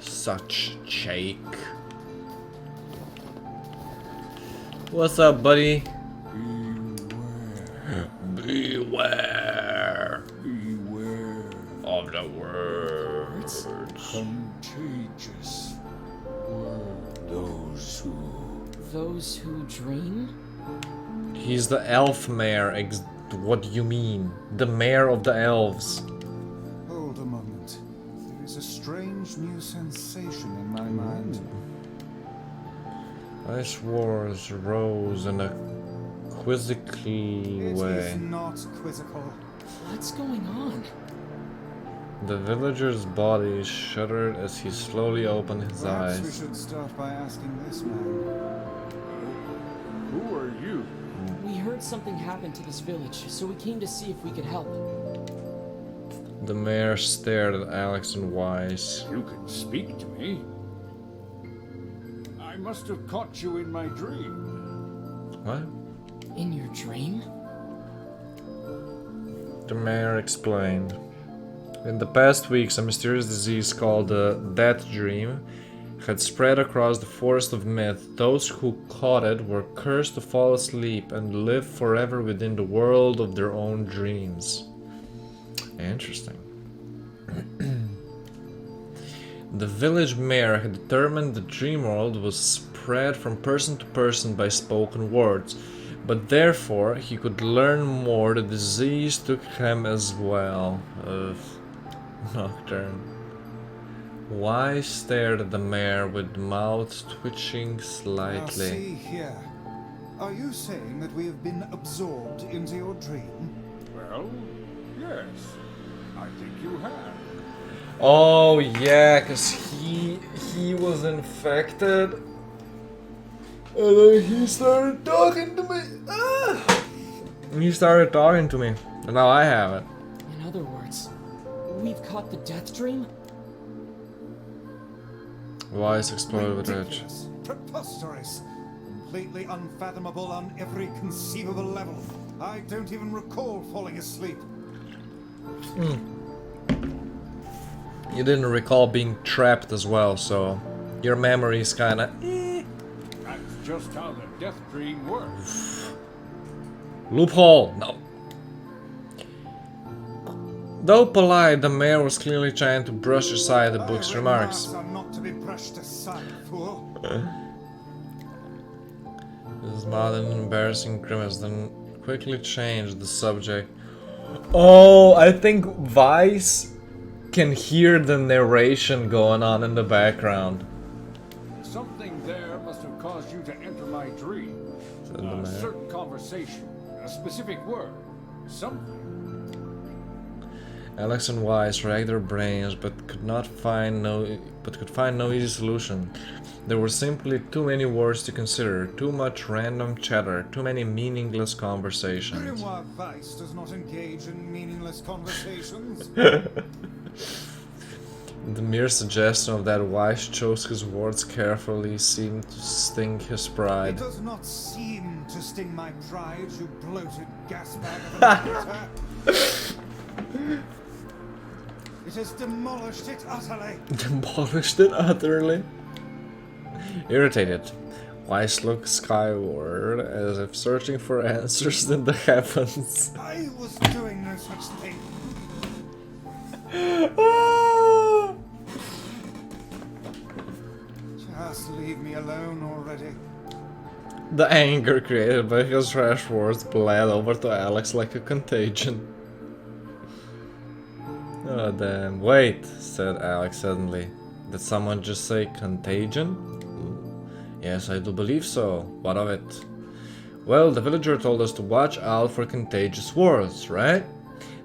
Such Jake. What's up, buddy? Beware. Beware Of the words. contagious were Those who dream? He's the elf mayor. What do you mean? The mayor of the elves. Hold a moment. There is a strange new sensation in my mind. Ice wars rose in a quizzical It way. is not quizzical. What's going on? The villager's body shuddered as he slowly opened his Perhaps we eyes. should start by asking this man. Who are you? We heard something happened to this village, so we came to see if we could help. The mayor stared at Alex and Weiss. You can speak to me. I must have caught you in my dream. What? In your dream? The mayor explained. In the past weeks, a mysterious disease called the Death Dream had spread across the forest of myth. Those who caught it were cursed to fall asleep and live forever within the world of their own dreams. Interesting. The village mayor had determined the dream world was spread from person to person by spoken words, but therefore he could learn more. The disease took him as well. Nocturne. Weiss stared at the mayor with mouth twitching Now slightly. see here. Are you saying that we have been absorbed into your dream? Well, yes. I think you have. Oh yeah, cause he was infected, and then he started talking to me. He started talking to me, and now I have it. In other words, we've caught the death dream? Weiss exploded with rage. Ridiculous, preposterous, completely unfathomable on every conceivable level. I don't even recall falling asleep. You didn't recall being trapped as well, so your memory is kinda. That's just how the death dream works. Loophole! No. Though polite, the mayor was clearly trying to brush aside the book's My remarks. are not to be brushed aside, fool. His mouth an embarrassing grimace, then quickly changed the subject. Oh, I think Weiss can hear the narration going on in the background. Something there must have caused you to enter my dream. Said the A mayor. certain conversation, a specific word, something. Alex and Weiss racked their brains, but could find no easy solution. There were simply too many words to consider, too much random chatter, too many meaningless conversations. Grimoire Weiss does not engage in meaningless conversations. The mere suggestion of that Weiss chose his words carefully seemed to sting his It pride. does not seem to sting my pride, you bloated gas bag of a matter. It has demolished it utterly. Demolished it utterly. Irritated, Weiss looked skyward as if searching for answers in the heavens. I was doing no such thing. Just leave me alone already. The anger created by his rash words bled over to Alex like a contagion. Oh damn, wait, said Alex suddenly. Did someone just say contagion? Yes, I do believe so. What of it? Well, the villager told us to watch out for contagious words, right?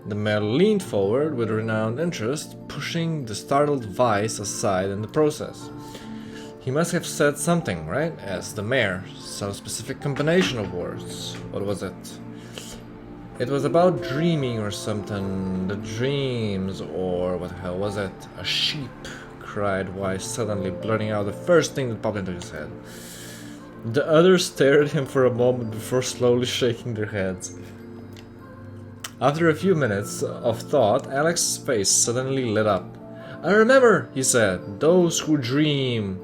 The mayor leaned forward with renowned interest, pushing the startled Weiss aside in the process. He must have said something, right? Asked the mayor. Some specific combination of words. What was it? It was about dreaming or something. The dreams, or what the hell was it? A sheep, cried Weiss suddenly, blurting out the first thing that popped into his head. The others stared at him for a moment before slowly shaking their heads. After a few minutes of thought, Alex's face suddenly lit up. I remember, he said. Those who dream.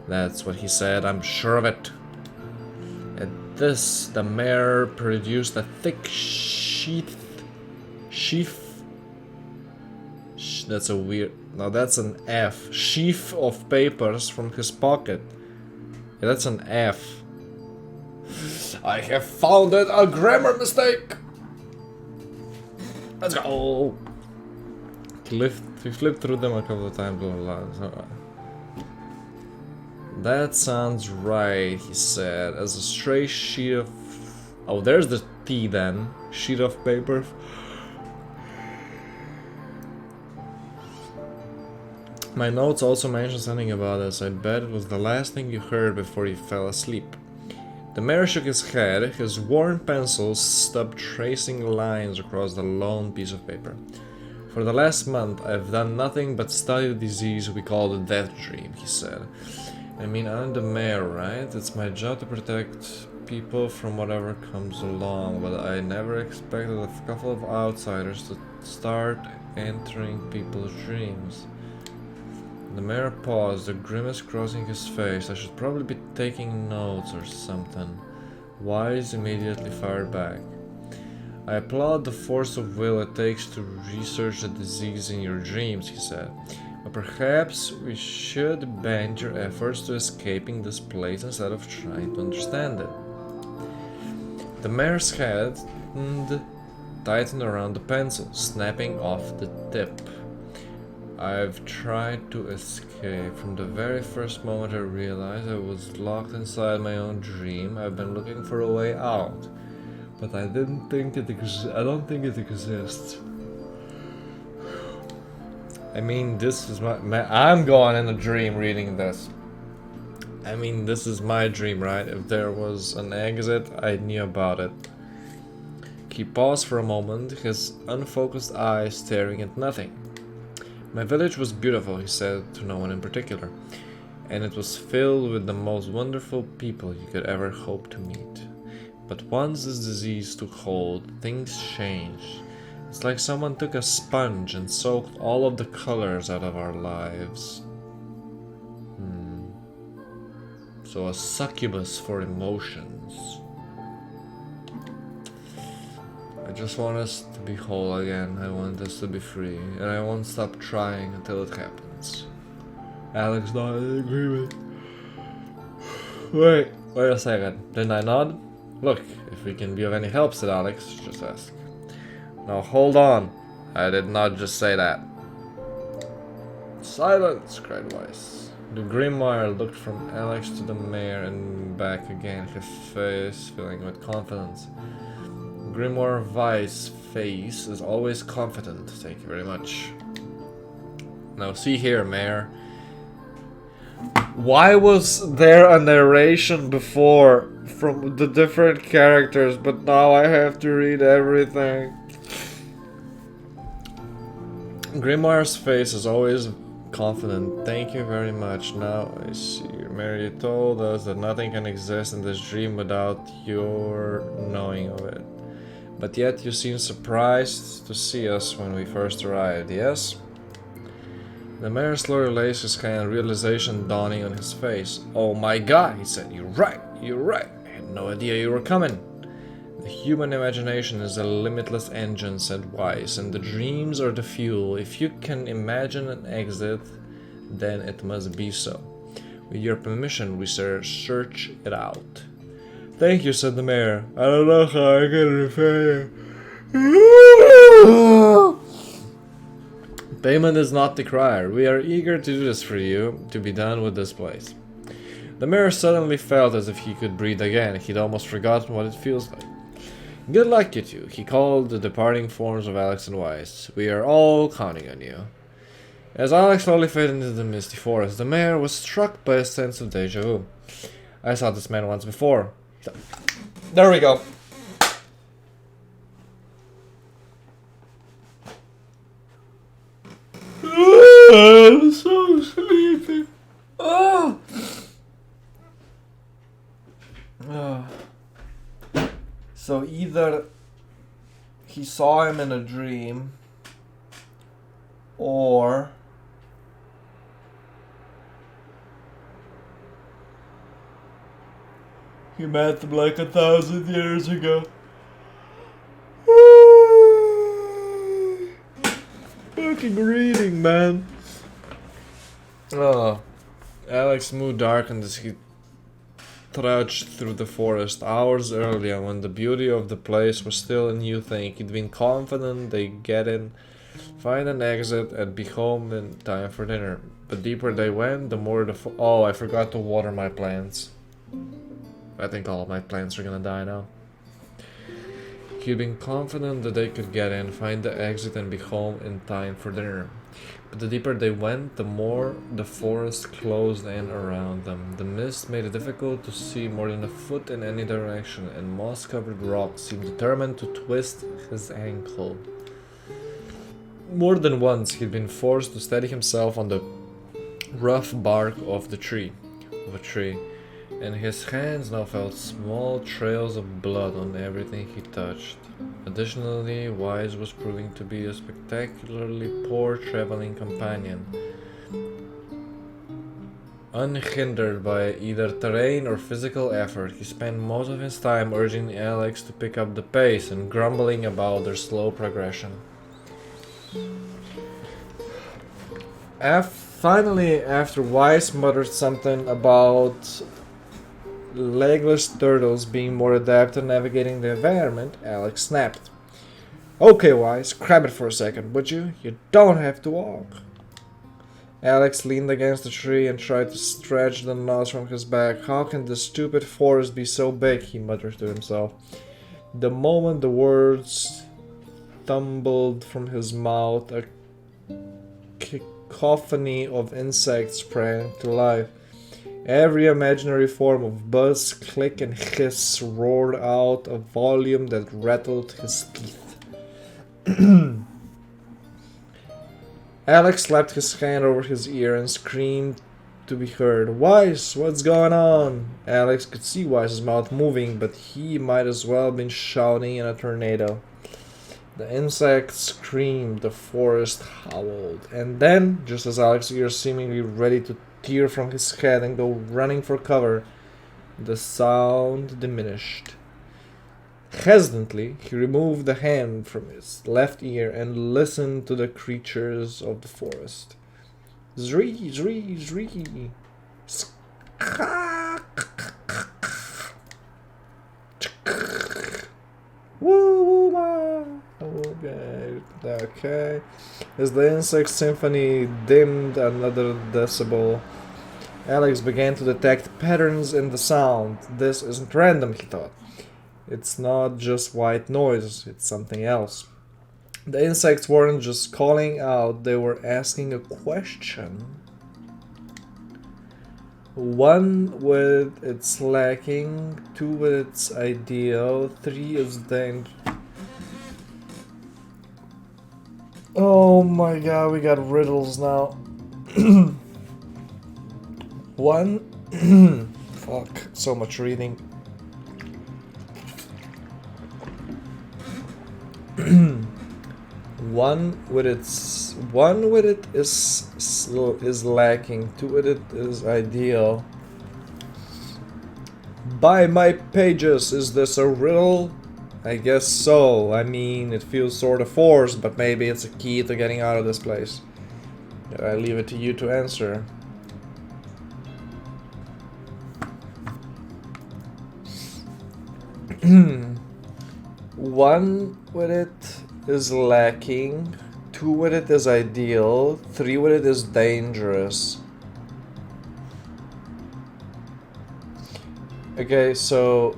That's what he said, I'm sure of it. At this, the mayor produced a thick sheath. That's a weird. No, that's an F. Sheaf of papers from his pocket. Yeah, that's an F. I have found it, a grammar mistake. Let's go. We flipped through them a couple of times. That sounds right, he said, as a stray sheet of... Oh, there's the T then. Sheet of paper. My notes also mention something about this. I bet it was the last thing you heard before you fell asleep. The mayor shook his head. His worn pencil stopped tracing lines across the lone piece of paper. For the last month, I've done nothing but study the disease we call the death dream, he said. I mean, I'm the mayor, right? It's my job to protect people from whatever comes along, but I never expected a couple of outsiders to start entering people's dreams. The mayor paused, a grimace crossing his face. I should probably be taking notes or something. Weiss immediately fired back. I applaud the force of will it takes to research the disease in your dreams, he said. But perhaps we should bend your efforts to escaping this place instead of trying to understand it. The mayor's head tightened around the pencil, snapping off the tip. I've tried to escape. From the very first moment I realized I was locked inside my own dream, I've been looking for a way out. But I don't think it exists. I mean, this is I'm going in a dream reading this. I mean, this is my dream, right? If there was an exit, I knew about it. He paused for a moment, his unfocused eyes staring at nothing. My village was beautiful, he said to no one in particular, and it was filled with the most wonderful people you could ever hope to meet. But once this disease took hold, things changed. It's like someone took a sponge and soaked all of the colors out of our lives. So a succubus for emotions. I just want us to be whole again. I want us to be free, and I won't stop trying until it happens. Alex nodded in agreement. Wait a second. Didn't I nod? Look, if we can be of any help, said Alex. Just ask. Now hold on. I did not just say that. Silence, cried Weiss. The Grimoire looked from Alex to the mayor and back again, his face filling with confidence. Grimoire Weiss' face is always confident, thank you very much. Now see here, Mayor. Why was there a narration before from the different characters, but now I have to read everything? Grimoire's face is always confident. Thank you very much. Now I see. Mary told us that nothing can exist in this dream without your knowing of it. But yet you seem surprised to see us when we first arrived, yes? The mayor slowly raised his hand, realization dawning on his face. Oh my god, he said, you're right. I had no idea you were coming. The human imagination is a limitless engine, said Weiss, and the dreams are the fuel. If you can imagine an exit, then it must be so. With your permission, we search it out. Thank you, said the mayor. I don't know how I can repay you. Payment is not required. We are eager to do this for you, to be done with this place. The mayor suddenly felt as if he could breathe again. He'd almost forgotten what it feels like. Good luck, you two, he called the departing forms of Alex and Weiss. We are all counting on you. As Alex slowly faded into the misty forest, the mayor was struck by a sense of deja vu. I saw this man once before. There we go. I'm so sleepy. Oh. So either he saw him in a dream, or He met them like 1,000 years ago. Fucking reading, man. Oh, Alex's mood darkened as he trudged through the forest. Hours earlier, when the beauty of the place was still a new thing, he'd been confident they'd get in, find an exit, and be home in time for dinner. But deeper they went, the more the oh, I forgot to water my plants. I think all of my plants are gonna die now. He'd been confident that they could get in, find the exit, and be home in time for dinner. But the deeper they went, the more the forest closed in around them. The mist made it difficult to see more than a foot in any direction, and moss-covered rocks seemed determined to twist his ankle. More than once, he'd been forced to steady himself on the rough bark of a tree, and his hands now felt small trails of blood on everything he touched. Additionally, Weiss was proving to be a spectacularly poor traveling companion. Unhindered by either terrain or physical effort, he spent most of his time urging Alex to pick up the pace and grumbling about their slow progression. Finally, after Weiss muttered something about legless turtles being more adept at navigating the environment, Alex snapped. Okay, Weiss, grab it for a second, would you? You don't have to walk. Alex leaned against the tree and tried to stretch the knots from his back. How can this stupid forest be so big? He muttered to himself. The moment the words tumbled from his mouth, a cacophony of insects sprang to life. Every imaginary form of buzz, click, and hiss roared out a volume that rattled his teeth. Alex slapped his hand over his ear and screamed to be heard. Weiss, what's going on? Alex could see Weiss's mouth moving, but he might as well have been shouting in a tornado. The insects screamed, the forest howled, and then, just as Alex's ears seemingly ready to tear from his head and go running for cover, the sound diminished. Hesitantly, he removed the hand from his left ear and listened to the creatures of the forest. Zree, zree, zree. Woo, woo, okay. As the insect symphony dimmed another decibel, Alex began to detect patterns in the sound. This isn't random, he thought. It's not just white noise, it's something else. The insects weren't just calling out, they were asking a question. 1 with its lacking, 2 with its ideal, 3 is danger. Oh my god, we got riddles now. 1 fuck, so much reading. 1 with it is lacking, 2 with it is ideal. By my pages, is this a riddle? I guess so. I mean, it feels sort of forced, but maybe it's a key to getting out of this place. I leave it to you to answer. One with it is lacking, 2 with it is ideal, 3 with it is dangerous. Okay, so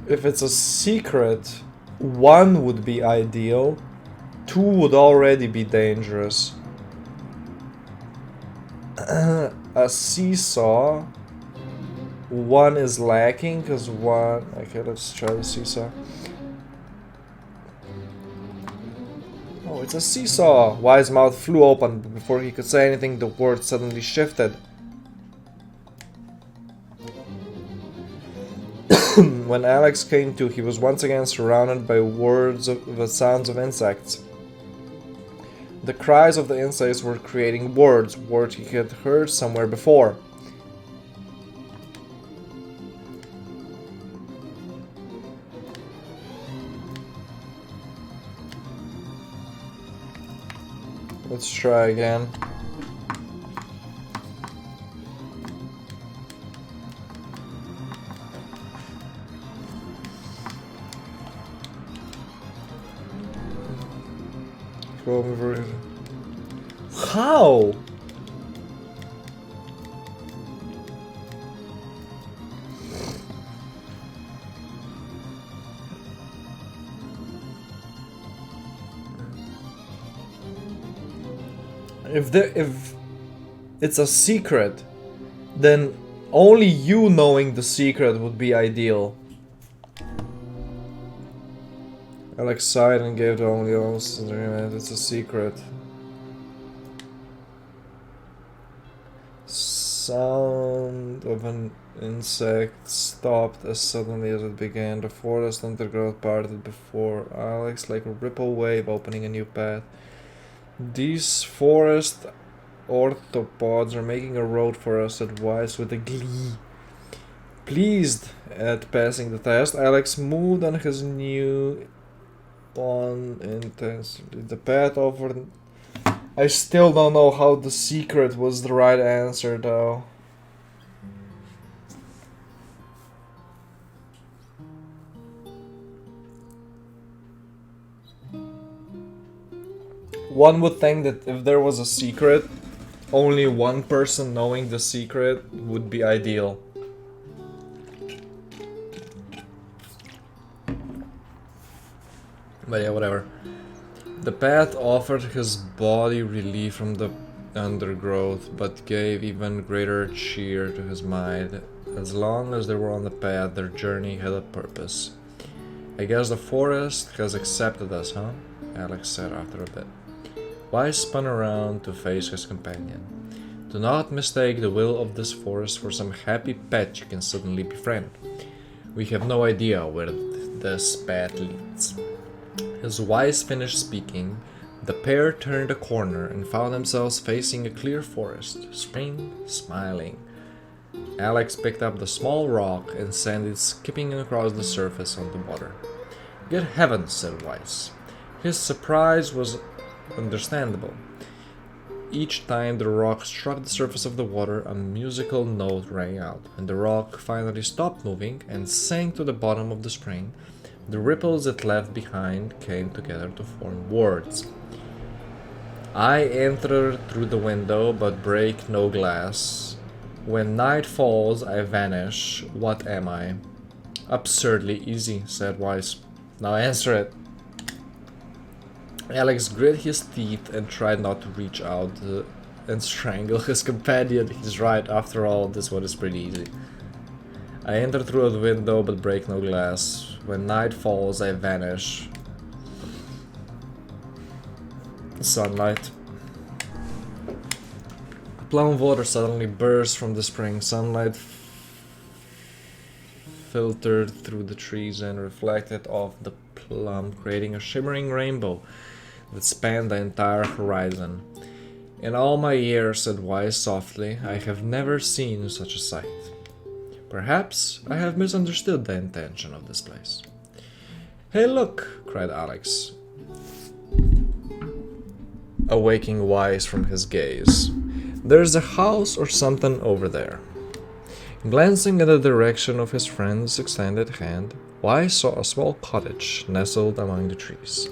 if it's a secret, 1 would be ideal, 2 would already be dangerous. A seesaw, 1 is lacking because 1. Okay, let's try the seesaw. Oh, it's a seesaw. Weiss' mouth flew open, but before he could say anything, the word suddenly shifted. When Alex came to, he was once again surrounded by the sounds of insects. The cries of the insects were creating words he had heard somewhere before. Let's try again. How? If it's a secret, then only you knowing the secret would be ideal. Alex sighed and gave the only answer. It's a secret. Sound of an insect stopped as suddenly as it began. The forest undergrowth parted before Alex like a ripple wave opening a new path. These forest orthopods are making a road for us, said Weiss with a glee. Pleased at passing the test, Alex moved on his new one intensely. The path offered. I still don't know how the secret was the right answer, though. One would think that if there was a secret, only one person knowing the secret would be ideal. But yeah, whatever. The path offered his body relief from the undergrowth, but gave even greater cheer to his mind. As long as they were on the path, their journey had a purpose. I guess the forest has accepted us, huh? Alex said after a bit. Weiss spun around to face his companion. Do not mistake the will of this forest for some happy pet you can suddenly befriend. We have no idea where this path leads. As Weiss finished speaking, the pair turned a corner and found themselves facing a clear forest, spring smiling. Alex picked up the small rock and sent it skipping across the surface on the water. Good heavens, said Weiss. His surprise was understandable. Each time the rock struck the surface of the water, a musical note rang out, and the rock finally stopped moving and sank to the bottom of the spring. The ripples it left behind came together to form words. I enter through the window, but break no glass. When night falls, I vanish. What am I? Absurdly easy, said Weiss. Now answer it. Alex grit his teeth and tried not to reach out and strangle his companion. He's right, after all, this one is pretty easy. I enter through a window but break no glass. When night falls, I vanish. Sunlight. Plum water suddenly burst from the spring. Sunlight filtered through the trees and reflected off the plum, creating a shimmering rainbow that spanned the entire horizon. In all my years, said Weiss softly, I have never seen such a sight. Perhaps I have misunderstood the intention of this place. Hey, look, cried Alex, awaking Weiss from his gaze. There's a house or something over there. Glancing in the direction of his friend's extended hand, Weiss saw a small cottage nestled among the trees.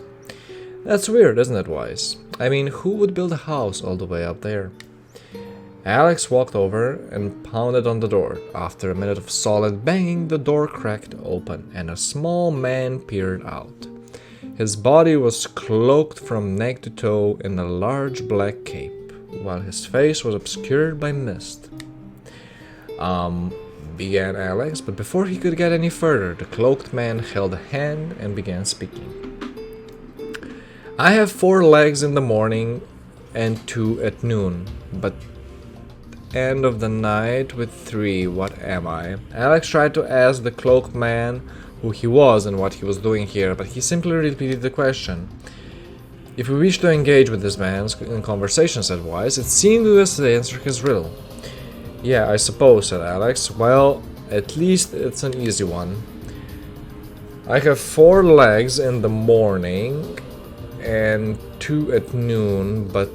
That's weird, isn't it, Weiss? I mean, who would build a house all the way up there? Alex walked over and pounded on the door. After a minute of solid banging, the door cracked open and a small man peered out. His body was cloaked from neck to toe in a large black cape, while his face was obscured by mist. Began Alex, but before he could get any further, the cloaked man held a hand and began speaking. I have 4 legs in the morning and 2 at noon, but end of the night with 3, what am I? Alex tried to ask the cloaked man who he was and what he was doing here, but he simply repeated the question. If we wish to engage with this man in conversation, said Weiss, it seemed to us to answer his riddle. Yeah, I suppose, said Alex. Well, at least it's an easy one. I have 4 legs in the morning and 2 at noon, but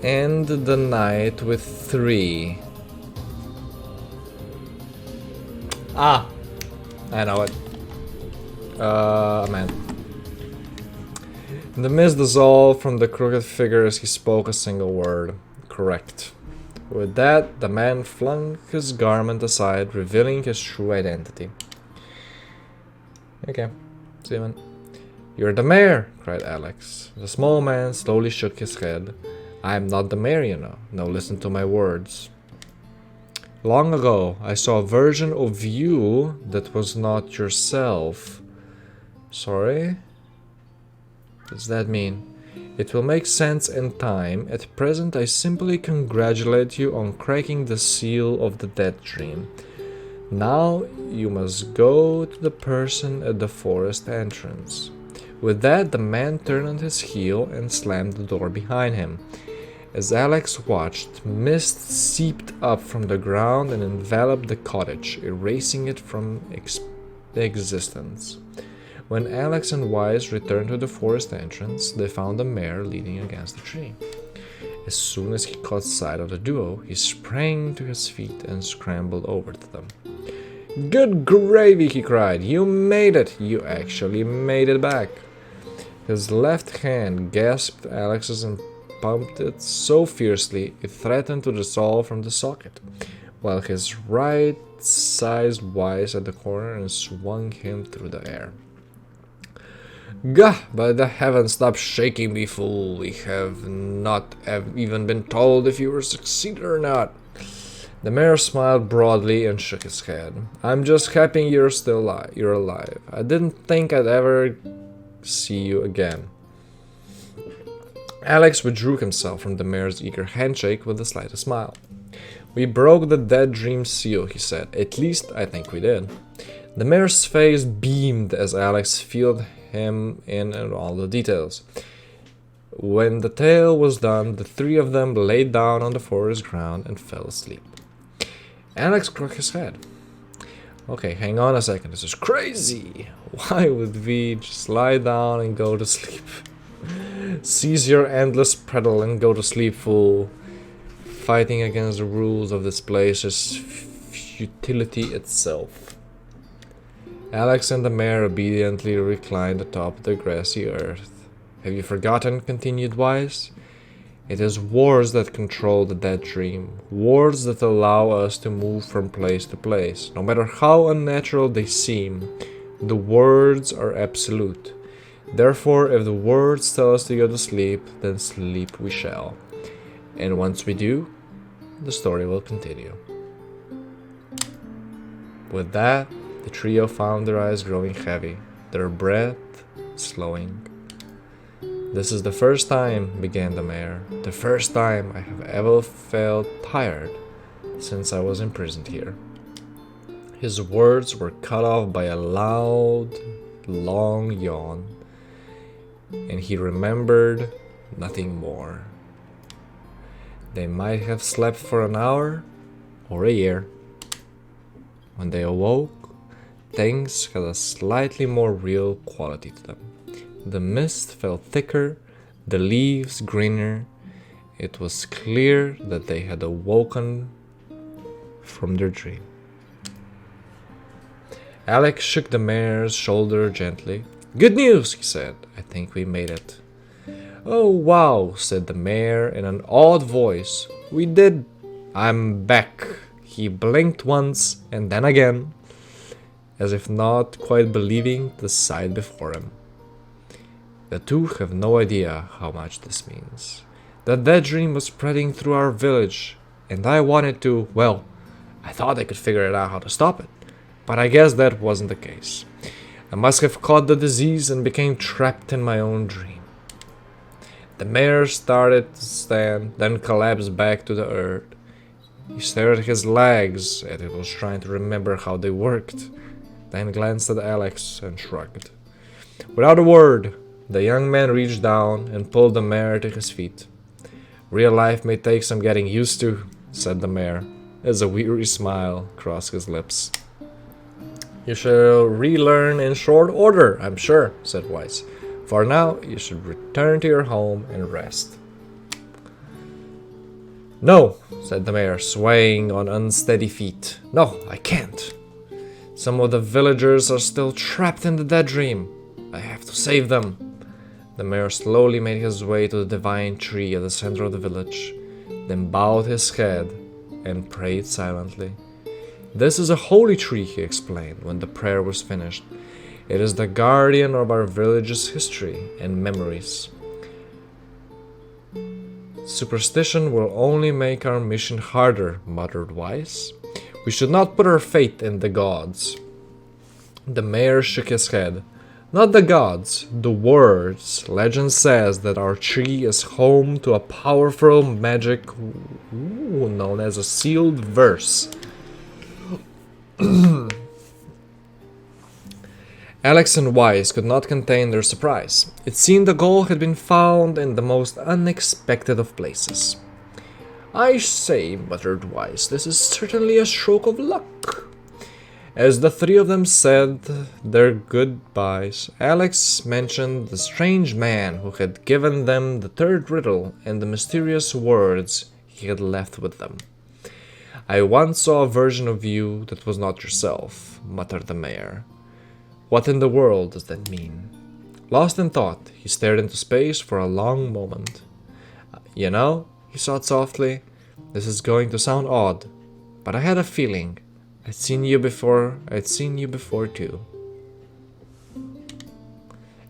end the night with 3. Ah, I know it. Man. The mist dissolved from the crooked figure as he spoke a single word. Correct. With that, the man flung his garment aside, revealing his true identity. Okay, see you, man. You're the mayor, cried Alex. The small man slowly shook his head. I am not the mayor, you know. Now listen to my words. Long ago, I saw a version of you that was not yourself. Sorry? What does that mean? It will make sense in time. At present, I simply congratulate you on cracking the seal of the dead dream. Now, you must go to the person at the forest entrance. With that, the man turned on his heel and slammed the door behind him. As Alex watched, mist seeped up from the ground and enveloped the cottage, erasing it from existence. When Alex and Weiss returned to the forest entrance, they found the mayor leaning against the tree. As soon as he caught sight of the duo, he sprang to his feet and scrambled over to them. Good gravy, he cried. You made it! You actually made it back! His left hand grasped Alex's and pumped it so fiercely it threatened to dissolve from the socket, while his right seized Weiss at the corner and swung him through the air. Gah! By the heavens, stop shaking me, fool! We have not even been told if you were succeeded or not. The mayor smiled broadly and shook his head. I'm just happy you're still alive. You're alive. I didn't think I'd ever see you again. Alex withdrew himself from the mayor's eager handshake with the slightest smile. We broke the dead dream seal, he said. At least I think we did. The mayor's face beamed as Alex filled him in on all the details. When the tale was done, the 3 of them laid down on the forest ground and fell asleep. Alex shook his head. Okay, hang on a second, this is crazy. Why would we just lie down and go to sleep? Seize your endless prattle and go to sleep, fool. Fighting against the rules of this place is futility itself. Alex and the mayor obediently reclined atop the grassy earth. Have you forgotten? Continued Weiss. It is words that control the dead dream, words that allow us to move from place to place. No matter how unnatural they seem, the words are absolute. Therefore, if the words tell us to go to sleep, then sleep we shall. And once we do, the story will continue. With that, the trio found their eyes growing heavy, their breath slowing. This is the first time, began the mayor, the first time I have ever felt tired since I was imprisoned here. His words were cut off by a loud, long yawn, and he remembered nothing more. They might have slept for an hour or a year. When they awoke, things had a slightly more real quality to them. The mist felt thicker, the leaves greener. It was clear that they had awoken from their dream. Alex shook the mayor's shoulder gently. Good news, he said. I think we made it. Oh, wow, said the mayor in an odd voice. We did. I'm back. He blinked once and then again, as if not quite believing the sight before him. The 2 have no idea how much this means. That dream was spreading through our village, and I wanted to, well, I thought I could figure it out how to stop it. But I guess that wasn't the case. I must have caught the disease and became trapped in my own dream. The mayor started to stand, then collapsed back to the earth. He stared at his legs, and he was trying to remember how they worked, then glanced at Alex and shrugged. Without a word, The young man reached down and pulled the mayor to his feet. "Real life may take some getting used to," said the mayor, as a weary smile crossed his lips. "You shall relearn in short order, I'm sure," said Weiss. "For now, you should return to your home and rest." "No," said the mayor, swaying on unsteady feet. "No, I can't. Some of the villagers are still trapped in the dead dream. I have to save them." The mayor slowly made his way to the divine tree at the center of the village, then bowed his head and prayed silently. "This is a holy tree," he explained when the prayer was finished. "It is the guardian of our village's history and memories. Superstition will only make our mission harder," muttered Weiss. "We should not put our faith in the gods." The mayor shook his head. "Not the gods, the words. Legend says that our tree is home to a powerful magic known as a sealed verse." Alex and Weiss could not contain their surprise. It seemed the gold had been found in the most unexpected of places. "I say," muttered Weiss, "this is certainly a stroke of luck." As the three of them said their goodbyes, Alex mentioned the strange man who had given them the third riddle and the mysterious words he had left with them. "I once saw a version of you that was not yourself," muttered the mayor. "What in the world does that mean?" Lost in thought, he stared into space for a long moment. "You know," he thought softly, "this is going to sound odd, but I had a feeling I'd seen you before too."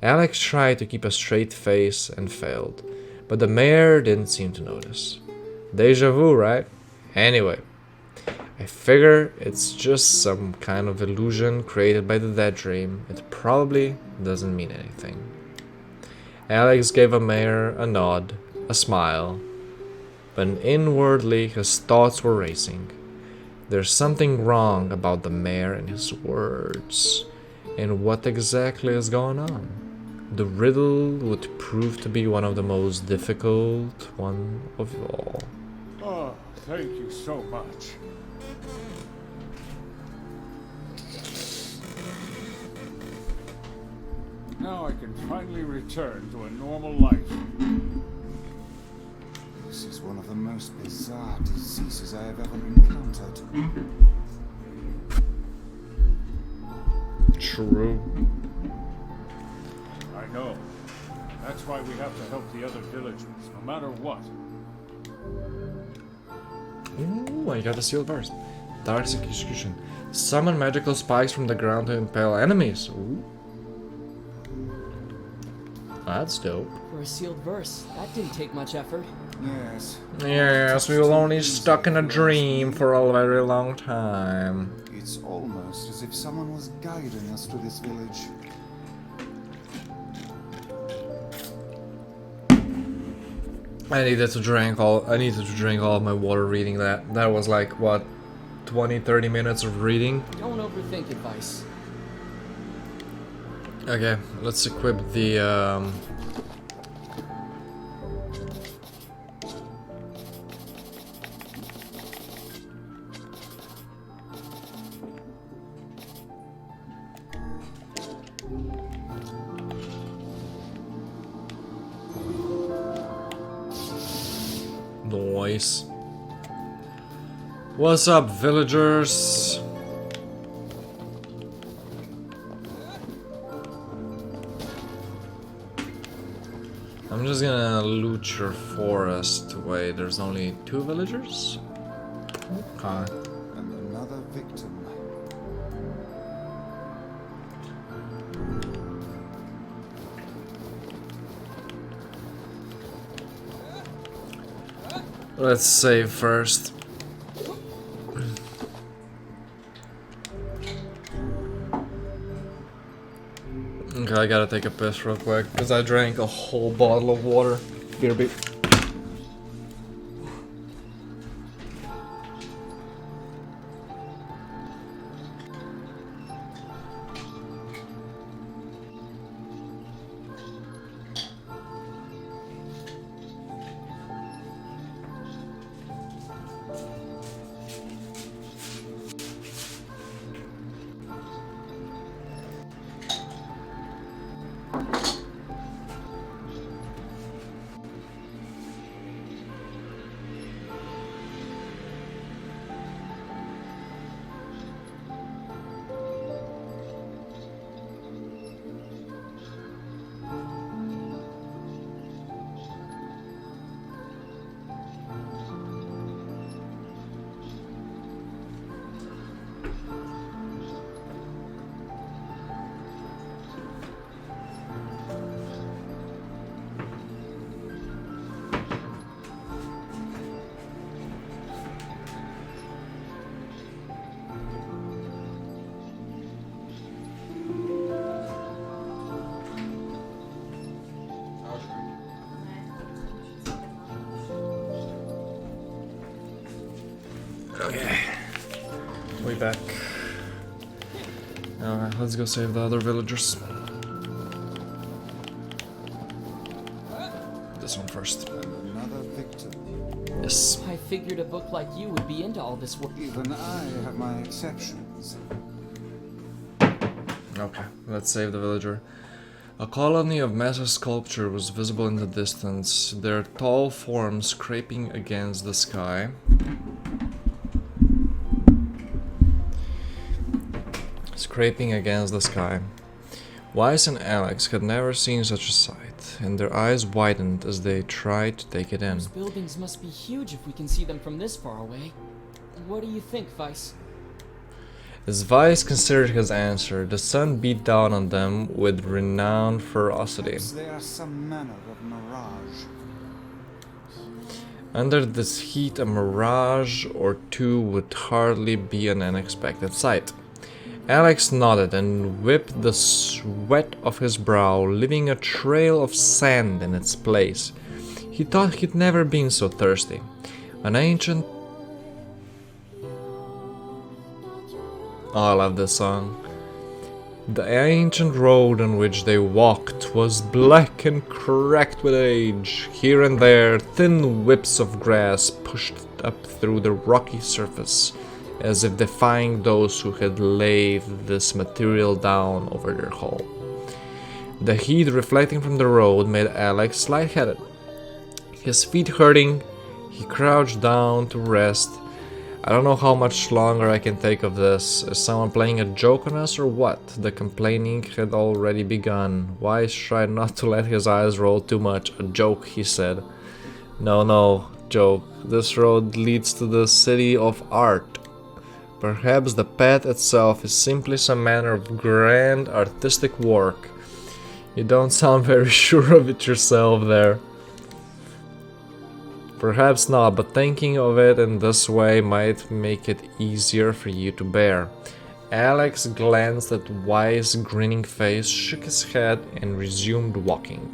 Alex tried to keep a straight face and failed, but the mayor didn't seem to notice. "Deja vu, right? Anyway, I figure it's just some kind of illusion created by the dead dream. It probably doesn't mean anything." Alex gave the mayor a nod, a smile, but inwardly his thoughts were racing. There's something wrong about the mayor and his words. And what exactly is going on? The riddle would prove to be one of the most difficult one of all. Oh, thank you so much. Now I can finally return to a normal life. This is one of the most bizarre diseases I have ever encountered. True. I know. That's why we have to help the other villagers, no matter what. Ooh, I got a sealed verse. Dark execution. Summon magical spikes from the ground to impale enemies. Ooh. That's dope. For a sealed verse, that didn't take much effort. Yes. Yes, we were only stuck in a dream for a very long time. It's almost as if someone was guiding us to this village. I needed to drink all of my water reading that. That was like what, 20-30 minutes of reading. Don't overthink advice. Okay, let's equip the noise. What's up, villagers? I'm just gonna loot your forest. Wait, there's only 2 villagers? Okay. And another victim. Let's save first. Okay, I gotta take a piss real quick, because I drank a whole bottle of water. BRB. Okay. We back. Alright, let's go save the other villagers. This one first. Another victim. Yes. I figured a book like you would be into all this work. Even I have my exceptions. Okay, let's save the villager. A colony of massive sculpture was visible in the distance, their tall forms scraping against the sky. Weiss and Alex had never seen such a sight, and their eyes widened as they tried to take it in. Those buildings must be huge if we can see them from this far away. What do you think, Weiss? As Weiss considered his answer, the sun beat down on them with renowned ferocity. Perhaps they are some manner of mirage. Under this heat, a mirage or two would hardly be an unexpected sight. Alex nodded and wiped the sweat off his brow, leaving a trail of sand in its place. He thought he'd never been so thirsty. An ancient... Oh, I love this song. The ancient road on which they walked was black and cracked with age. Here and there, thin whips of grass pushed up through the rocky surface, as if defying those who had laid this material down over their hull. The heat reflecting from the road made Alex lightheaded. His feet hurting, he crouched down to rest. I don't know how much longer I can take of this. Is someone playing a joke on us or what? The complaining had already begun. Weiss tried not to let his eyes roll too much. A joke, he said. No, joke. This road leads to the city of art. Perhaps the path itself is simply some manner of grand artistic work. You don't sound very sure of it yourself there. Perhaps not, but thinking of it in this way might make it easier for you to bear. Alex glanced at Weiss' grinning face, shook his head, and resumed walking.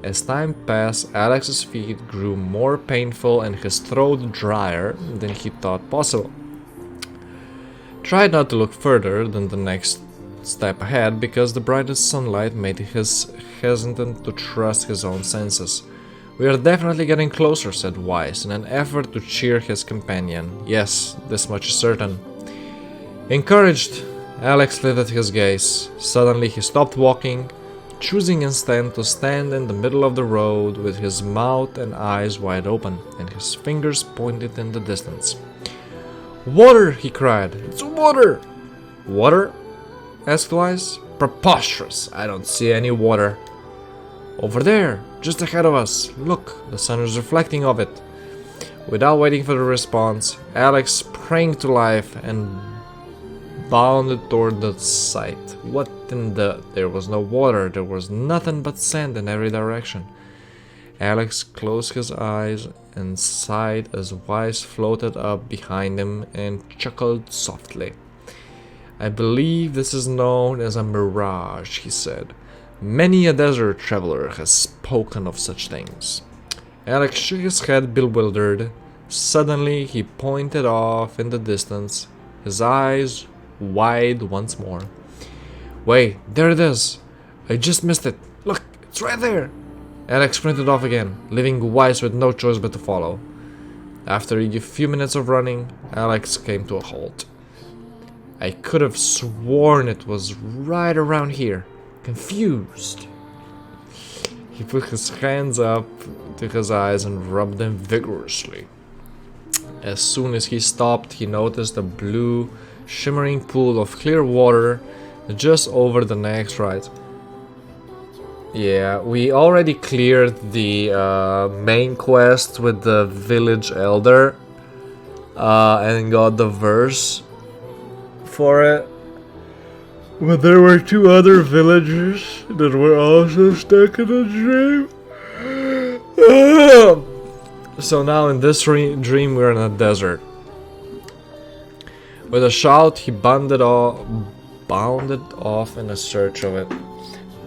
As time passed, Alex's feet grew more painful and his throat drier than he thought possible. Tried not to look further than the next step ahead because the brightest sunlight made him hesitant to trust his own senses. We are definitely getting closer, said Weiss, in an effort to cheer his companion. Yes, this much is certain. Encouraged, Alex lifted his gaze. Suddenly he stopped walking, choosing instead to stand in the middle of the road with his mouth and eyes wide open, and his fingers pointed in the distance. Water! He cried. It's water! Water? Asked Weiss. Preposterous! I don't see any water. Over there, just ahead of us. Look, the sun is reflecting of it. Without waiting for the response, Alex sprang to life and bounded toward the sight. What in the... There was no water, there was nothing but sand in every direction. Alex closed his eyes and sighed as Weiss floated up behind him and chuckled softly. I believe this is known as a mirage, he said. Many a desert traveler has spoken of such things. Alex shook his head bewildered. Suddenly he pointed off in the distance, his eyes wide once more. Wait, there it is! I just missed it! Look, it's right there! Alex sprinted off again, leaving Weiss with no choice but to follow. After a few minutes of running, Alex came to a halt. I could have sworn it was right around here. Confused. He put his hands up to his eyes and rubbed them vigorously. As soon as he stopped, he noticed a blue, shimmering pool of clear water just over the next right. Yeah, we already cleared the main quest with the village elder and got the verse for it. But there were two other villagers that were also stuck in a dream. So now in this dream we're in a desert. With a shout he bounded off in a search of it.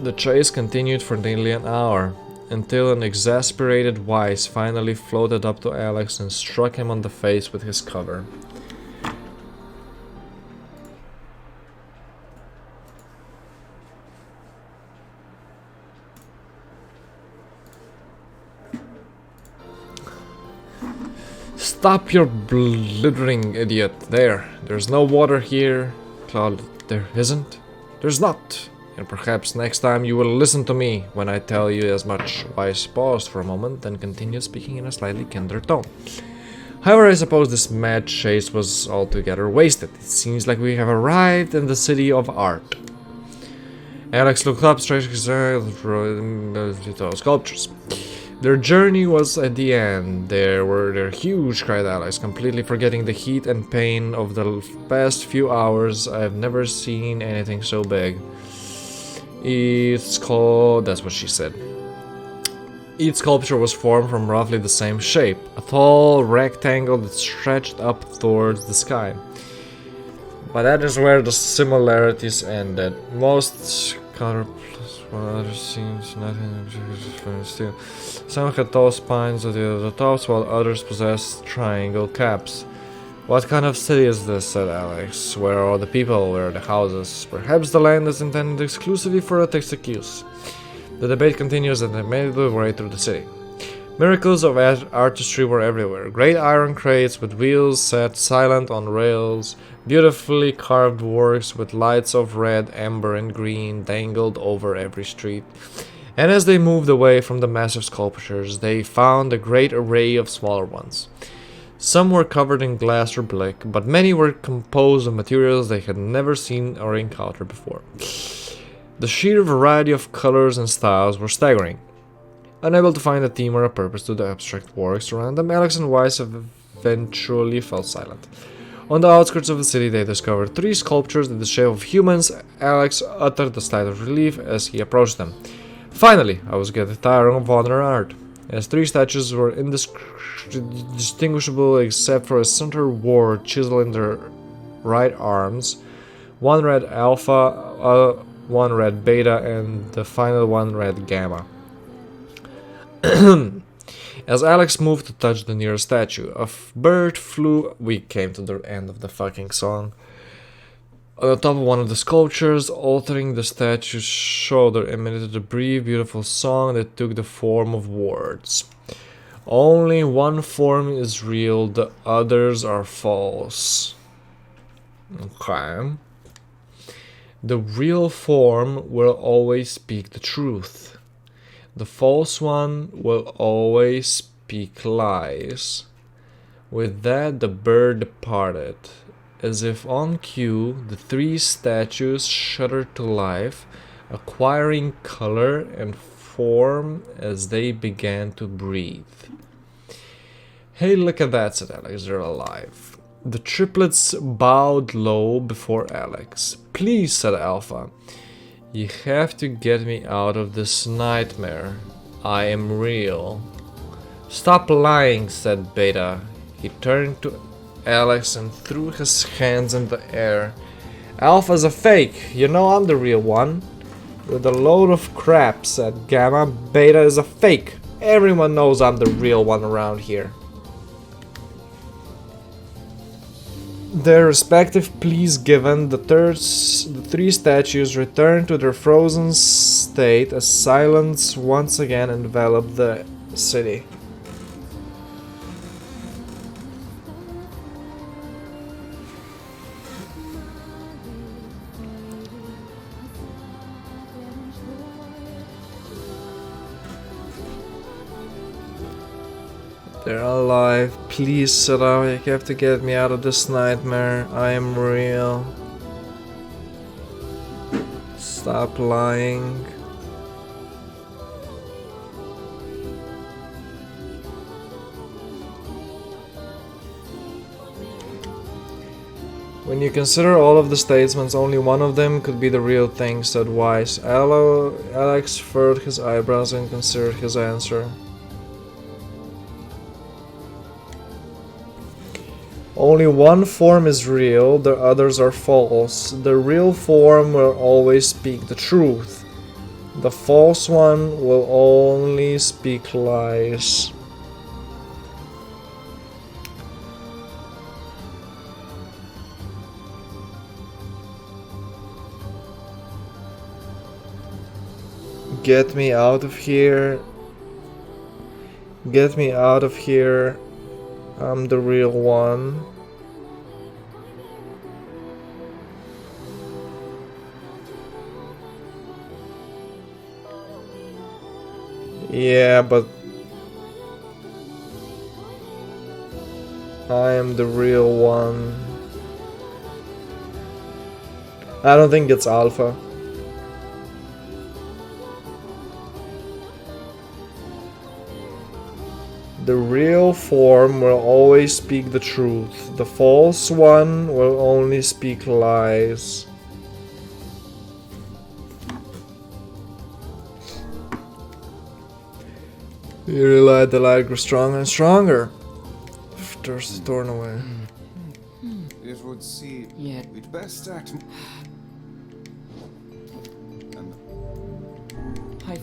The chase continued for nearly an hour. until an exasperated Weiss finally floated up to Alex and struck him on the face with his cover. Stop your blithering, idiot. There's no water here. Claude, there isn't? There's not. And perhaps next time you will listen to me when I tell you as much. Weiss paused for a moment, then continued speaking in a slightly kinder tone. However, I suppose this mad chase was altogether wasted. It seems like we have arrived in the city of art. Alex looked up, stretching his eyes those sculptures. Their journey was at the end. They're huge, cried Alex, completely forgetting the heat and pain of the past few hours. I've never seen anything so big. That's what she said. Each sculpture was formed from roughly the same shape, a tall rectangle that stretched up towards the sky. But that is where the similarities ended. Most color plus one other seems nothing still. Some had tall spines at the tops, while others possessed triangle caps. What kind of city is this? Said Alex. Where are the people? Where are the houses? Perhaps the land is intended exclusively for artistic use. The debate continues and they made their way through the city. Miracles of artistry were everywhere. Great iron crates with wheels set silent on rails, beautifully carved works with lights of red, amber, and green dangled over every street. And as they moved away from the massive sculptures, they found a great array of smaller ones. Some were covered in glass or brick, but many were composed of materials they had never seen or encountered before. The sheer variety of colors and styles were staggering. Unable to find a theme or a purpose to the abstract works around them, Alex and Weiss eventually fell silent. On the outskirts of the city, they discovered 3 sculptures in the shape of humans. Alex uttered a sigh of relief as he approached them. Finally, I was getting tired of modern art, as 3 statues were indistinguishable except for a center ward chiseled in their right arms. One read Alpha, one read Beta, and the final one read Gamma. As Alex moved to touch the nearest statue, a bird flew. We came to the end of the fucking song. On the top of one of the sculptures, altering the statue's shoulder, emanated a brief, beautiful song that took the form of words. Only one form is real, the others are false. Okay. The real form will always speak the truth. The false one will always speak lies. With that, the bird departed. As if on cue, the 3 statues shuddered to life, acquiring color and form as they began to breathe. Hey, look at that, said Alex, they're alive. The triplets bowed low before Alex. Please, said Alpha, you have to get me out of this nightmare. I am real. Stop lying, said Beta. He turned to Alex and threw his hands in the air. Alpha's a fake. You know I'm the real one. With a load of crap, said Gamma. Beta is a fake. Everyone knows I'm the real one around here. Their respective pleas given, the 3 statues returned to their frozen state as silence once again enveloped the city. They're alive. Please, said I. You have to get me out of this nightmare. I am real. Stop lying. When you consider all of the statements, only one of them could be the real thing, said Weiss. Alex furrowed his eyebrows and considered his answer. Only one form is real, the others are false. The real form will always speak the truth. The false one will only speak lies. Get me out of here. Get me out of here. I'm the real one. Yeah, but I am the real one. I don't think it's Alpha. The real form will always speak the truth. The false one will only speak lies. You realize the light grows stronger and stronger. Turns the thorn away. It would seem Yeah. we'd best act. And I...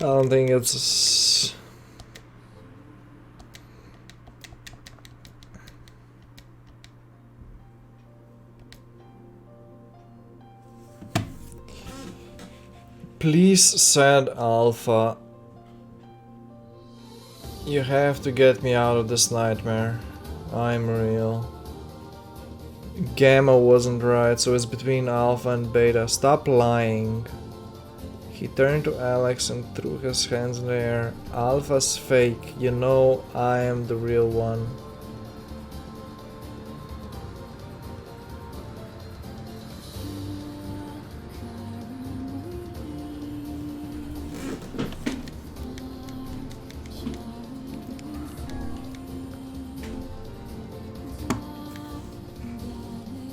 I don't think it's... Please, said Alpha. You have to get me out of this nightmare. I'm real. Gamma wasn't right, so it's between Alpha and Beta. Stop lying. He turned to Alex and threw his hands in the air. Alpha's fake. You know I am the real one.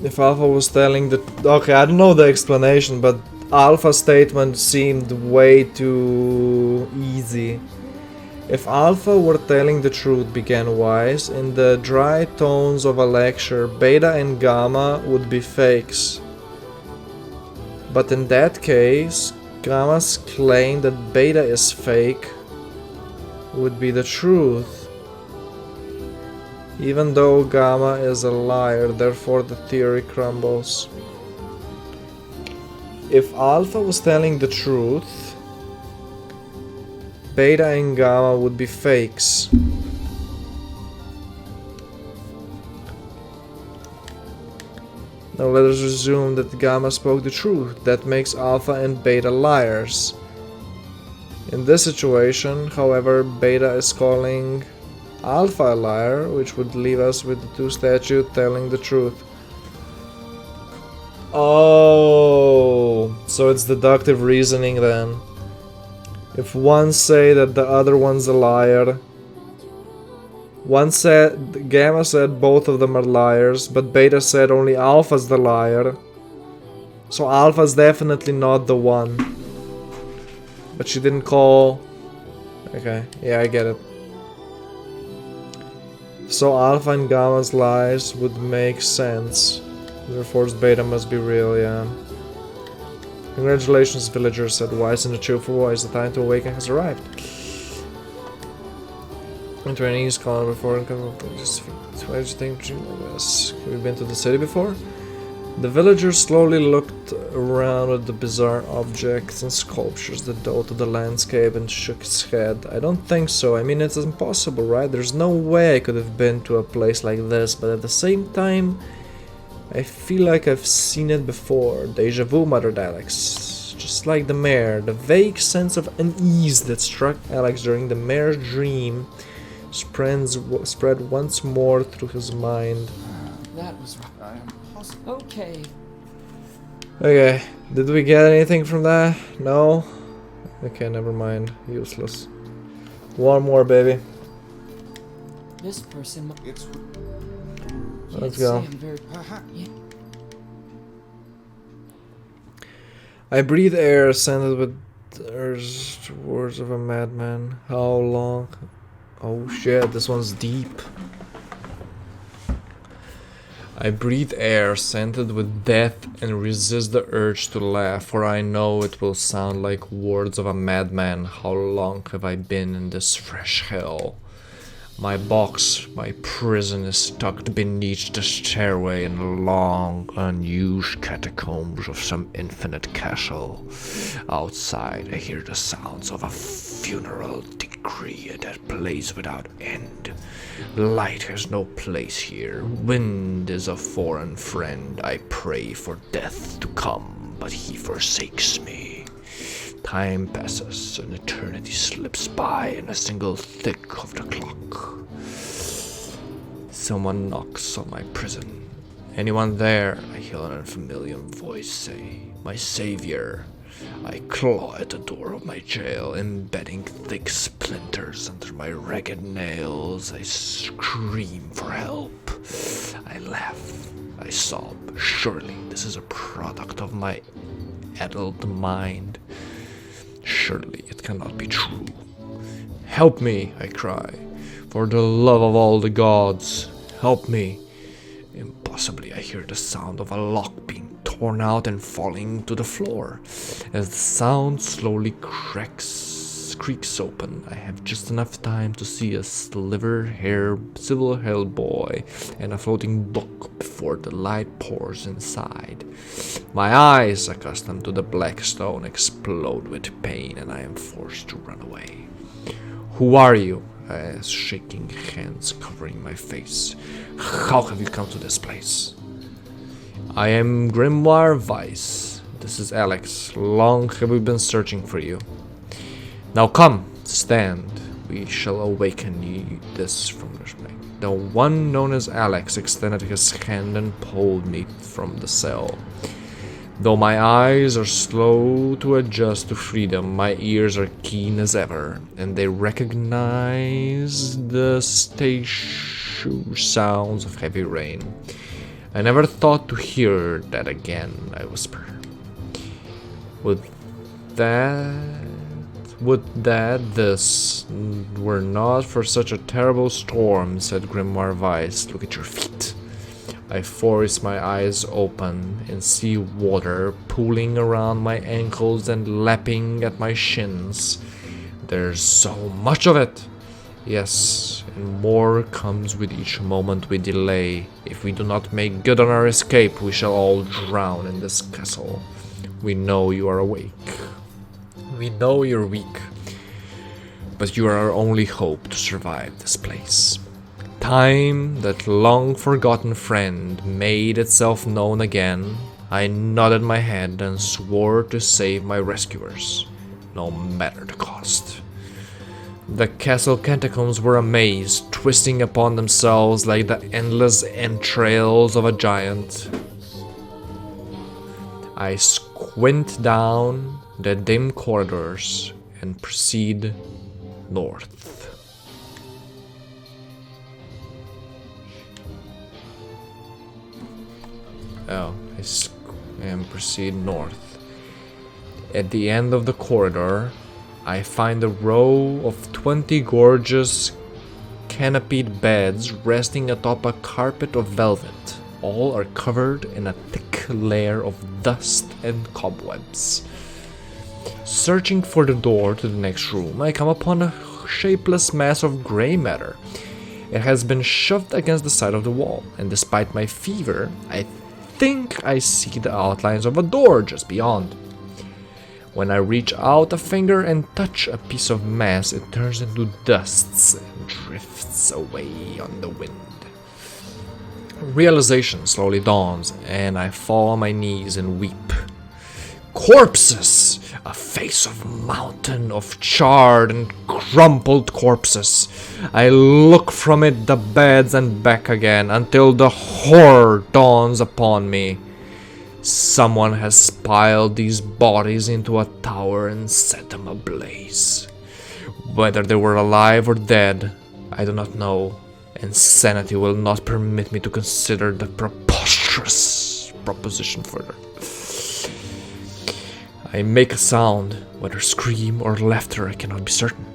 If Alpha was telling the... Okay, I don't know the explanation, but Alpha's statement seemed way too easy. If Alpha were telling the truth, began Weiss, in the dry tones of a lecture, Beta and Gamma would be fakes. But in that case, Gamma's claim that Beta is fake would be the truth. Even though Gamma is a liar, therefore the theory crumbles. If Alpha was telling the truth, Beta and Gamma would be fakes. Now let us assume that Gamma spoke the truth. That makes Alpha and Beta liars. In this situation, however, Beta is calling Alpha a liar, which would leave us with the two statues telling the truth. Oh, so it's deductive reasoning then. If one say that the other one's a liar, one said, Gamma said both of them are liars, but Beta said only Alpha's the liar. So Alpha's definitely not the one. But she didn't call... Okay, yeah, I get it. So Alpha and Gamma's lies would make sense. Therefore Beta must be real, yeah. Congratulations, villagers, said Weiss in a cheerful voice. The time to awaken has arrived. Enter an east column before and come up with this. Why did you think this? Have you been to the city before? The villager slowly looked around at the bizarre objects and sculptures that dotted the landscape and shook his head. I don't think so. I mean, it's impossible, right? There's no way I could have been to a place like this, but at the same time, I feel like I've seen it before. Deja vu, muttered Alex. Just like the mare. The vague sense of unease that struck Alex during the mare's dream spread once more through his mind. That was right. I am positive. Okay. Okay, did we get anything from that? No? Okay, never mind. Useless. One more, baby. This person. It's Let's Can't go. say I'm very. perhaps. Yeah. I breathe air scented with the words of a madman. How long? Oh shit, this one's deep. I breathe air scented with death and resist the urge to laugh, for I know it will sound like words of a madman. How long have I been in this fresh hell? My box, my prison is tucked beneath the stairway in the long, unused catacombs of some infinite castle. Outside, I hear the sounds of a funeral decree that plays without end. Light has no place here. Wind is a foreign friend. I pray for death to come, but he forsakes me. Time passes, an eternity slips by in a single tick of the clock. Someone knocks on my prison. Anyone there? I hear an unfamiliar voice say, "My savior." I claw at the door of my jail, embedding thick splinters under my ragged nails. I scream for help. I laugh. I sob. Surely this is a product of my addled mind. Surely it cannot be true. Help me, I cry. For the love of all the gods, help me. Impossibly, I hear the sound of a lock being torn out and falling to the floor. As the sound slowly creaks open, I have just enough time to see a silver-haired boy and a floating book before the light pours inside. My eyes, accustomed to the black stone, explode with pain and I am forced to run away. Who are you? I ask, shaking hands covering my face. How have you come to this place? I am Grimoire Weiss. This is Alex. Long have we been searching for you. Now come, stand. We shall awaken you this from the night. The one known as Alex extended his hand and pulled me from the cell. Though my eyes are slow to adjust to freedom, my ears are keen as ever, and they recognize the statue sounds of heavy rain. I never thought to hear that again, I whisper. Would that this were not for such a terrible storm, said Grimoire Weiss. Look at your feet. I force my eyes open and see water pooling around my ankles and lapping at my shins. There's so much of it. Yes, and more comes with each moment we delay. If we do not make good on our escape, we shall all drown in this castle. We know you are awake. We know you're weak. But you are our only hope to survive this place. Time, that long-forgotten friend, made itself known again. I nodded my head and swore to save my rescuers, no matter the cost. The castle catacombs were a maze, twisting upon themselves like the endless entrails of a giant. I squint down the dim corridors and proceed north. And proceed north. At the end of the corridor, I find a row of 20 gorgeous canopied beds resting atop a carpet of velvet. All are covered in a thick layer of dust and cobwebs. Searching for the door to the next room, I come upon a shapeless mass of gray matter. It has been shoved against the side of the wall, and despite my fever, I think I see the outlines of a door just beyond. When I reach out a finger and touch a piece of mass, it turns into dusts and drifts away on the wind. Realization slowly dawns, and I fall on my knees and weep. Corpses! A face of mountain of charred and crumpled corpses. I look from it the beds and back again until the horror dawns upon me. Someone has piled these bodies into a tower and set them ablaze. Whether they were alive or dead, I do not know, and sanity will not permit me to consider the preposterous proposition further. I make a sound, whether scream or laughter, I cannot be certain.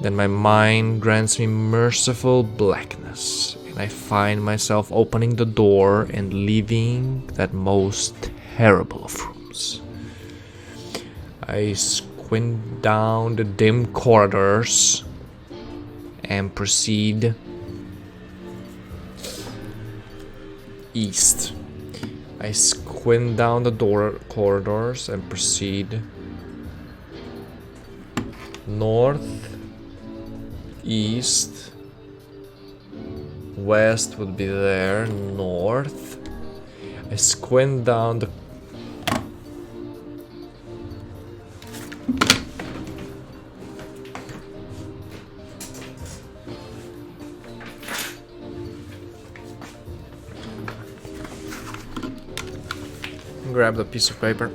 Then my mind grants me merciful blackness, and I find myself opening the door and leaving that most terrible of rooms. I squint down the dim corridors and proceed east. I squint down the corridors and proceed north, east, west would be there, north. I squint down the grab the piece of paper.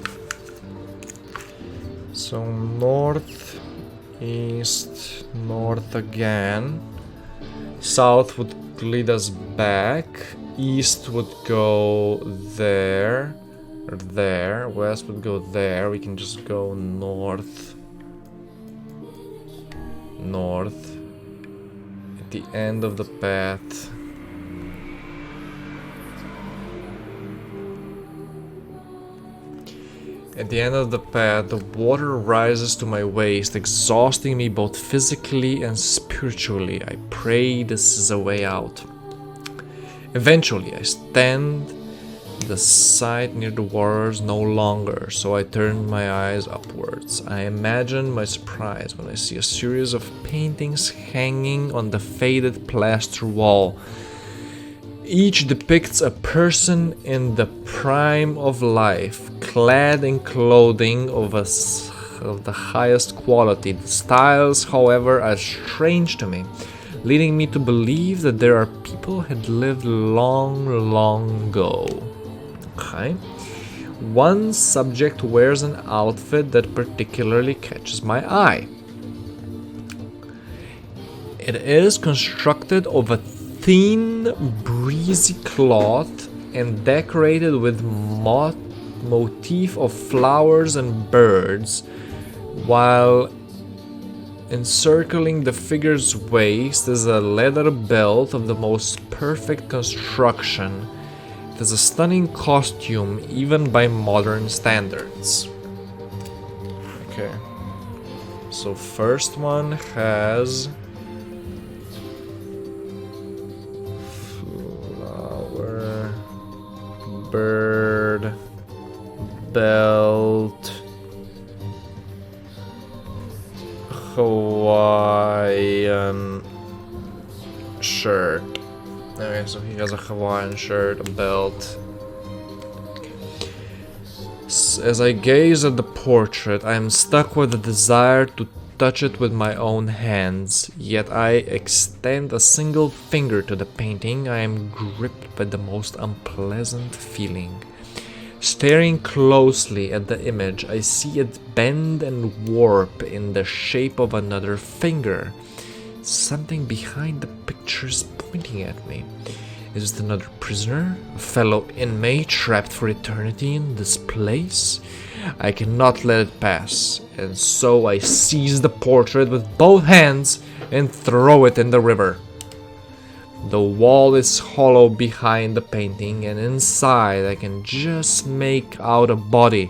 So north, east, north again. South would lead us back. East would go there or there. West would go there. We can just go north. North. At the end of the path. At the end of the path, the water rises to my waist, exhausting me both physically and spiritually. I pray this is a way out. Eventually, I stand the sight near the waters no longer, so I turn my eyes upwards. I imagine my surprise when I see a series of paintings hanging on the faded plaster wall. Each depicts a person in the prime of life, clad in clothing of the highest quality. The styles, however, are strange to me, leading me to believe that there are people who had lived long, long ago. Okay. One subject wears an outfit that particularly catches my eye. It is constructed of a thin, breezy cloth and decorated with motif of flowers and birds, while encircling the figure's waist is a leather belt of the most perfect construction. It is a stunning costume, even by modern standards. Okay. So first one has flower, bird, belt, Hawaiian shirt. Okay, so he has a Hawaiian shirt, a belt. As I gaze at the portrait, I am stuck with the desire to touch it with my own hands. Yet I extend a single finger to the painting. I am gripped by the most unpleasant feeling. Staring closely at the image, I see it bend and warp in the shape of another finger. Something behind the picture is pointing at me. Is it another prisoner? A fellow inmate trapped for eternity in this place? I cannot let it pass, and so I seize the portrait with both hands and throw it in the river. The wall is hollow behind the painting, and inside I can just make out a body.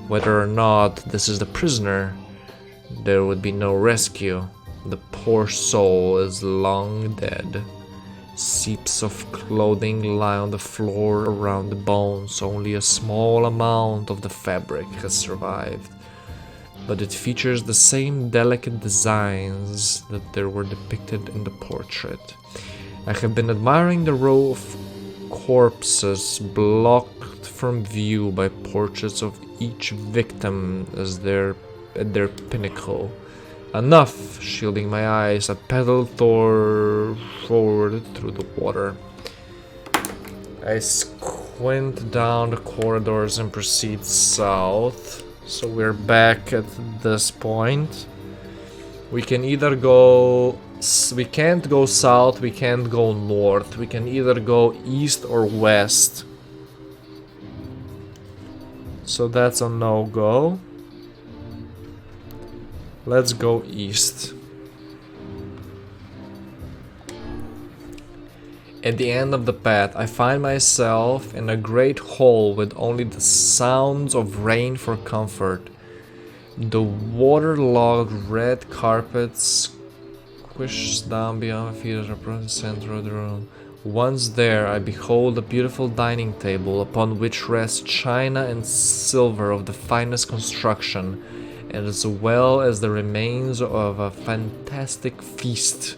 Whether or not this is the prisoner, there would be no rescue. The poor soul is long dead. Seeps of clothing lie on the floor around the bones. Only a small amount of the fabric has survived, but it features the same delicate designs that there were depicted in the portrait. I have been admiring the row of corpses blocked from view by portraits of each victim as at their pinnacle. Enough, shielding my eyes, I pedal forward through the water. I squint down the corridors and proceed south. So we're back at this point. We can either go... We can't go south, we can't go north. We can either go east or west. So that's a no-go. Let's go east. At the end of the path, I find myself in a great hall with only the sounds of rain for comfort. The waterlogged red carpet squishes down beyond my feet at the center of the room. Once there, I behold a beautiful dining table upon which rest china and silver of the finest construction, and as well as the remains of a fantastic feast.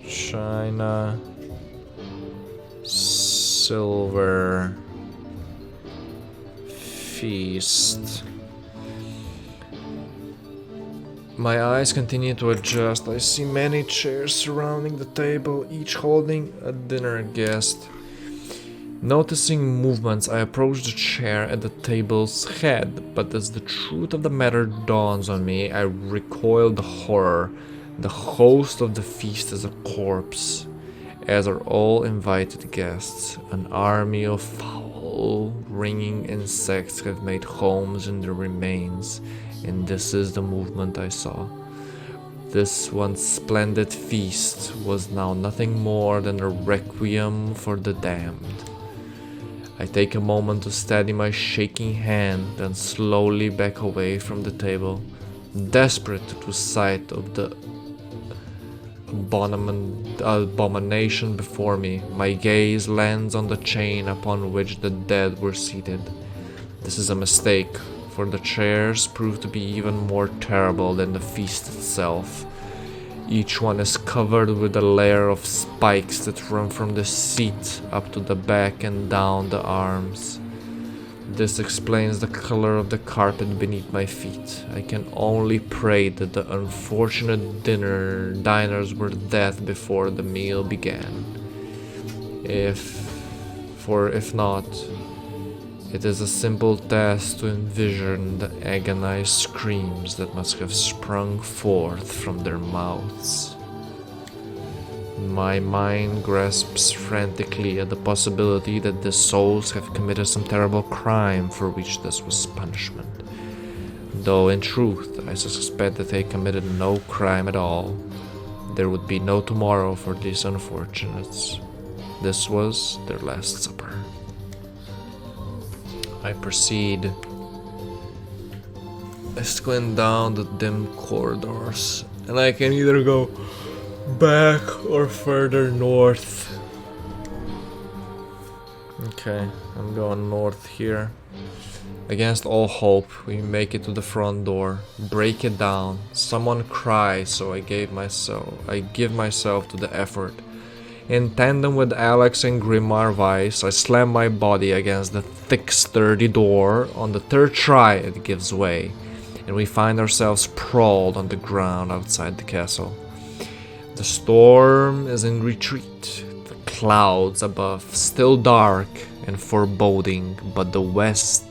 China, silver, feast. My eyes continue to adjust. I see many chairs surrounding the table, each holding a dinner guest. Noticing movements, I approach the chair at the table's head, but as the truth of the matter dawns on me, I recoil the horror. The host of the feast is a corpse, as are all invited guests. An army of foul, ringing insects have made homes in their remains, and this is the movement I saw. This once splendid feast was now nothing more than a requiem for the damned. I take a moment to steady my shaking hand, then slowly back away from the table, desperate to lose sight of the abomination before me. My gaze lands on the chain upon which the dead were seated. This is a mistake, for the chairs prove to be even more terrible than the feast itself. Each one is covered with a layer of spikes that run from the seat up to the back and down the arms. This explains the color of the carpet beneath my feet. I can only pray that the unfortunate diners were dead before the meal began. If not, it is a simple task to envision the agonized screams that must have sprung forth from their mouths. My mind grasps frantically at the possibility that the souls have committed some terrible crime for which this was punishment. Though in truth, I suspect that they committed no crime at all. There would be no tomorrow for these unfortunates. This was their last supper. I proceed. I squint down the dim corridors, and I can either go back or further north. Okay, I'm going north here. Against all hope, we make it to the front door, break it down. Someone cries, so I give myself to the effort. In tandem with Alex and Grimoire Weiss, I slam my body against the thick, sturdy door. On the third try, it gives way, and we find ourselves sprawled on the ground outside the castle. The storm is in retreat, the clouds above still dark and foreboding, but the west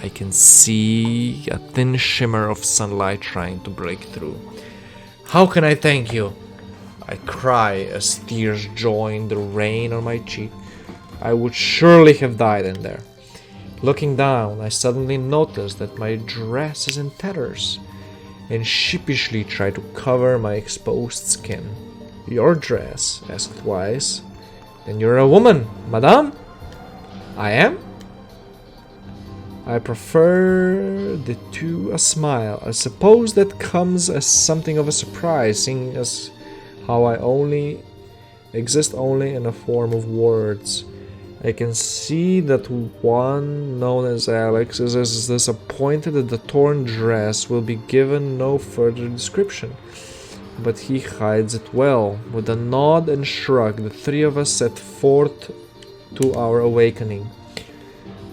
I can see a thin shimmer of sunlight trying to break through. How can I thank you? I cry as tears join the rain on my cheek. I would surely have died in there. Looking down, I suddenly notice that my dress is in tatters, and sheepishly try to cover my exposed skin. Your dress? Asked Weiss. Then you're a woman, madame? I am? I prefer the to a smile. I suppose that comes as something of a surprise, seeing as how I exist only in a form of words. I can see that one known as Alex is as disappointed that the torn dress will be given no further description, but he hides it well. With a nod and shrug, the three of us set forth to our awakening.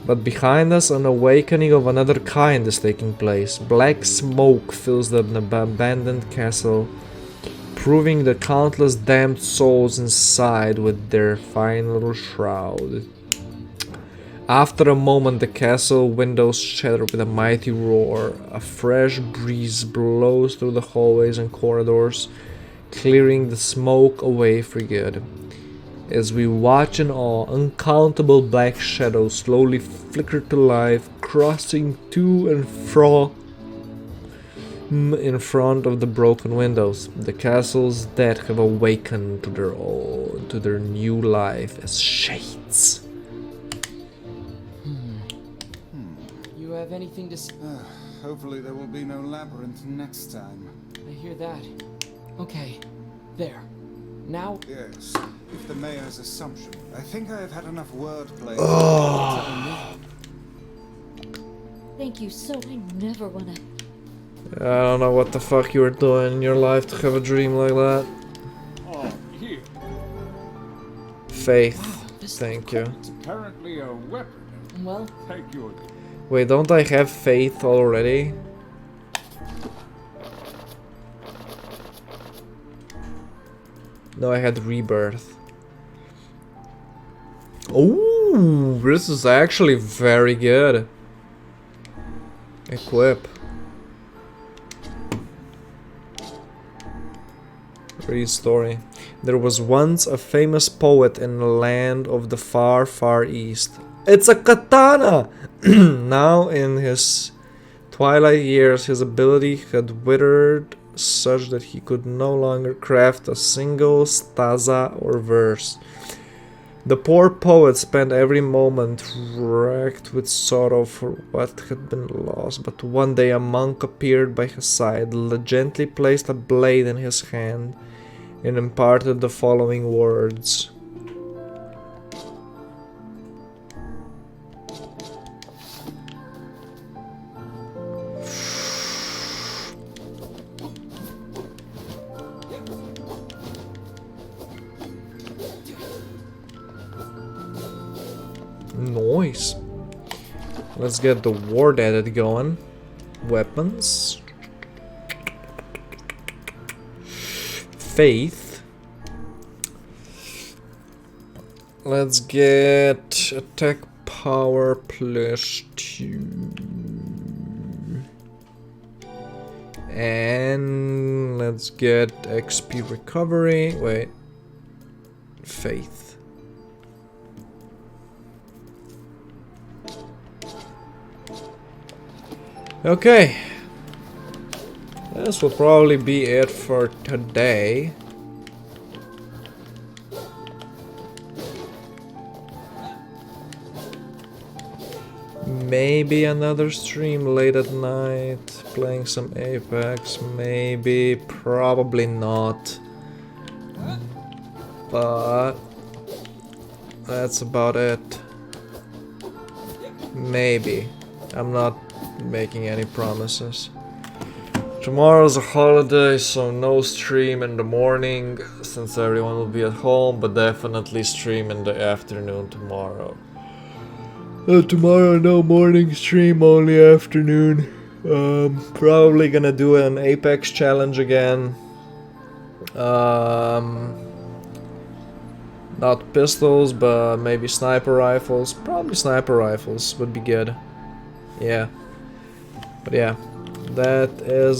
But behind us, an awakening of another kind is taking place. Black smoke fills the abandoned castle, proving the countless damned souls inside with their fine little shroud. After a moment, the castle windows shatter with a mighty roar. A fresh breeze blows through the hallways and corridors, clearing the smoke away for good. As we watch in awe, uncountable black shadows slowly flicker to life, crossing to and fro in front of the broken windows. The castle's dead have awakened to their new life as shades. You have anything to say? Hopefully there will be no labyrinth next time. I hear that. Okay, there. Now, Yes, if the mayor's assumption. I think I have had enough wordplay. Thank you so. I never wanna. I don't know what the fuck you were doing in your life to have a dream like that. Oh, here. Faith. this Thank you. It's apparently a weapon. well, Thank you. Wait, don't I have faith already? No, I had rebirth. Oh, this is actually very good. Equip. Read story. There was once a famous poet in the land of the far, far east. It's a katana! Now in his twilight years, his ability had withered such that he could no longer craft a single stanza or verse. The poor poet spent every moment racked with sorrow for what had been lost, but one day a monk appeared by his side, gently placed a blade in his hand, and imparted the following words. Nice. Let's get the ward edit going. Weapons. Faith. Let's get attack power +2. And let's get XP recovery. Wait. Faith. Okay, this will probably be it for today. Maybe another stream late at night, playing some Apex, maybe, probably not. But that's about it. Maybe. I'm not making any promises. Tomorrow's a holiday, so no stream in the morning since everyone will be at home, but definitely stream in the afternoon tomorrow. Tomorrow no morning stream, only afternoon. Probably gonna do an Apex challenge again. Not pistols, but maybe sniper rifles. Probably sniper rifles would be good. Yeah. But yeah, that is